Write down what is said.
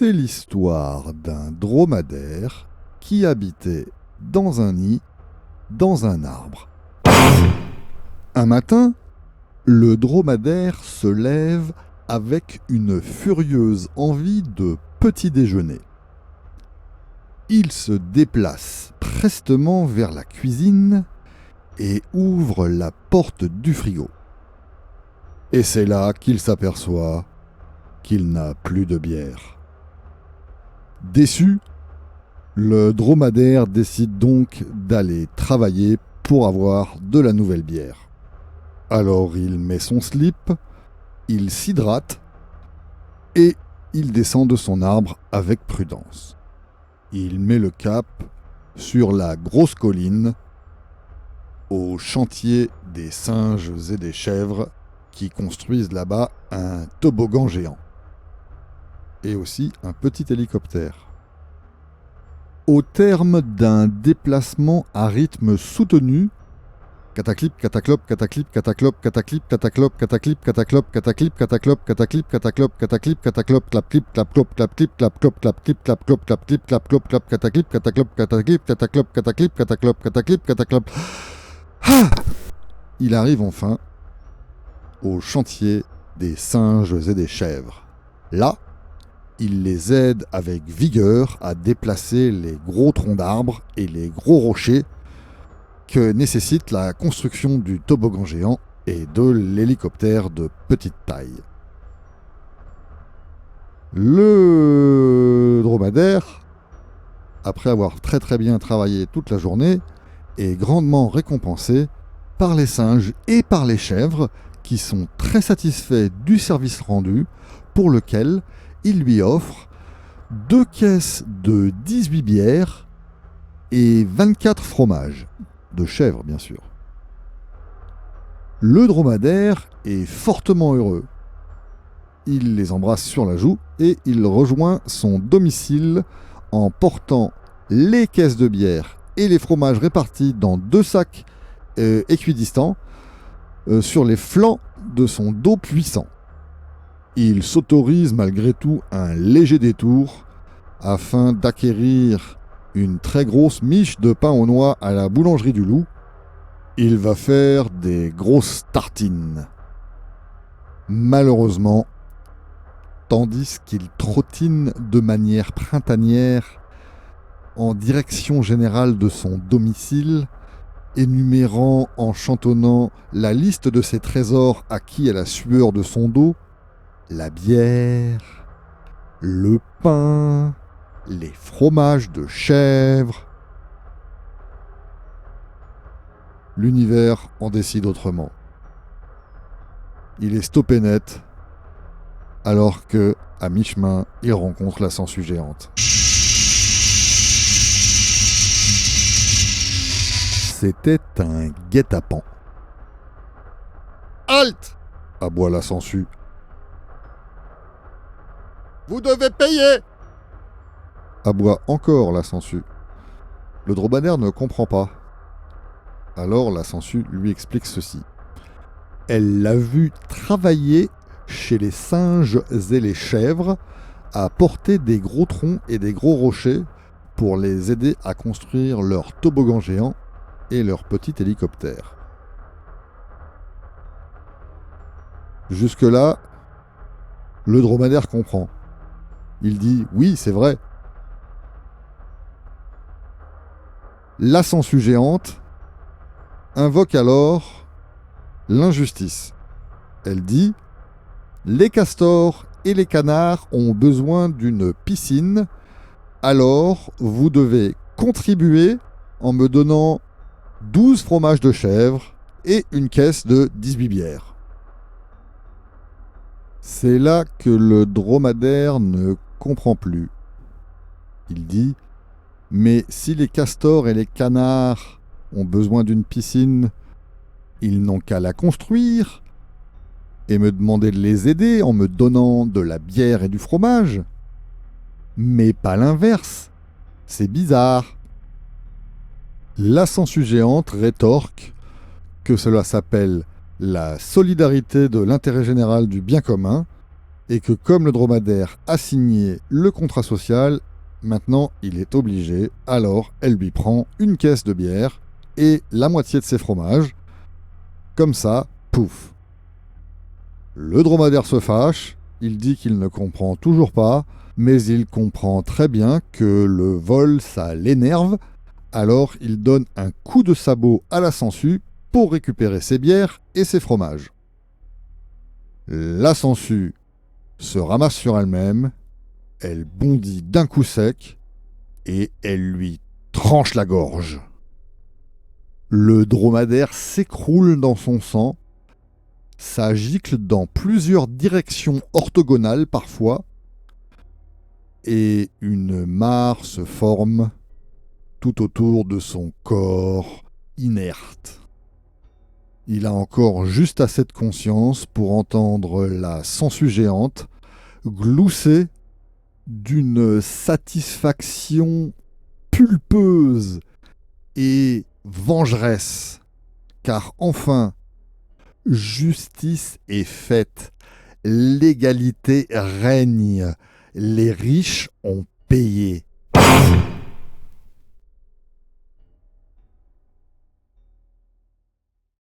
C'est l'histoire d'un dromadaire qui habitait dans un nid, dans un arbre. Un matin, le dromadaire se lève avec une furieuse envie de petit déjeuner. Il se déplace prestement vers la cuisine et ouvre la porte du frigo. Et c'est là qu'il s'aperçoit qu'il n'a plus de bière. Déçu, le dromadaire décide donc d'aller travailler pour avoir de la nouvelle bière. Alors il met son slip, il s'hydrate et il descend de son arbre avec prudence. Il met le cap sur la grosse colline, au chantier des singes et des chèvres qui construisent là-bas un toboggan géant. Et aussi un petit hélicoptère. Au terme d'un déplacement à rythme soutenu, cataclip, cataclope, cataclip, cataclope, cataclip, cataclope, cataclip, cataclope, cataclip, cataclope, cataclip, cataclope, cataclip, cataclope, clap-clip, clap-clop, clap-clip, clap-clop, clap-clip, clap-clop, clap-clip, clap-clop, clap, cataclip, cataclope, cataclip, cataclope, cataclip, cataclope, cataclip, cataclope. Il arrive enfin au chantier des singes et des chèvres. Là, il les aide avec vigueur à déplacer les gros troncs d'arbres et les gros rochers que nécessite la construction du toboggan géant et de l'hélicoptère de petite taille. Le dromadaire, après avoir très bien travaillé toute la journée, est grandement récompensé par les singes et par les chèvres qui sont très satisfaits du service rendu pour lequel il lui offre 2 caisses de 18 bières et 24 fromages, de chèvre bien sûr. Le dromadaire est fortement heureux. Il les embrasse sur la joue et il rejoint son domicile en portant les caisses de bière et les fromages répartis dans 2 sacs équidistants sur les flancs de son dos puissant. Il s'autorise malgré tout un léger détour afin d'acquérir une très grosse miche de pain aux noix à la boulangerie du Loup. Il va faire des grosses tartines. Malheureusement, tandis qu'il trottine de manière printanière en direction générale de son domicile, énumérant en chantonnant la liste de ses trésors acquis à la sueur de son dos, la bière, le pain, les fromages de chèvre. L'univers en décide autrement. Il est stoppé net, alors que, à mi-chemin, il rencontre la sangsue géante. C'était un guet-apens. Halte! Aboie la sangsue. Vous devez payer! Aboie encore la sangsue. Le dromadaire ne comprend pas. Alors la sangsue lui explique ceci. Elle l'a vu travailler chez les singes et les chèvres à porter des gros troncs et des gros rochers pour les aider à construire leur toboggan géant et leur petit hélicoptère. Jusque-là, le dromadaire comprend. Il dit « Oui, c'est vrai ». La sangsue géante invoque alors l'injustice. Elle dit « Les castors et les canards ont besoin d'une piscine, alors vous devez contribuer en me donnant 12 fromages de chèvre et une caisse de 18 bières. » C'est là que le dromadaire ne comprend plus. Il dit « Mais si les castors et les canards ont besoin d'une piscine, ils n'ont qu'à la construire et me demander de les aider en me donnant de la bière et du fromage. Mais pas l'inverse. C'est bizarre. » La sangsue géante rétorque que cela s'appelle la solidarité de l'intérêt général du bien commun et que comme le dromadaire a signé le contrat social, maintenant il est obligé, alors elle lui prend une caisse de bière et la moitié de ses fromages. Comme ça, pouf. Le dromadaire se fâche, il dit qu'il ne comprend toujours pas, mais il comprend très bien que le vol, ça l'énerve, alors il donne un coup de sabot à la sangsue pour récupérer ses bières et ses fromages. La sangsue se ramasse sur elle-même, elle bondit d'un coup sec et elle lui tranche la gorge. Le dromadaire s'écroule dans son sang, ça gicle dans plusieurs directions orthogonales parfois, et une mare se forme tout autour de son corps inerte. Il a encore juste assez de conscience pour entendre la sangsue géante glousser d'une satisfaction pulpeuse et vengeresse, car enfin, justice est faite, l'égalité règne, les riches ont payé.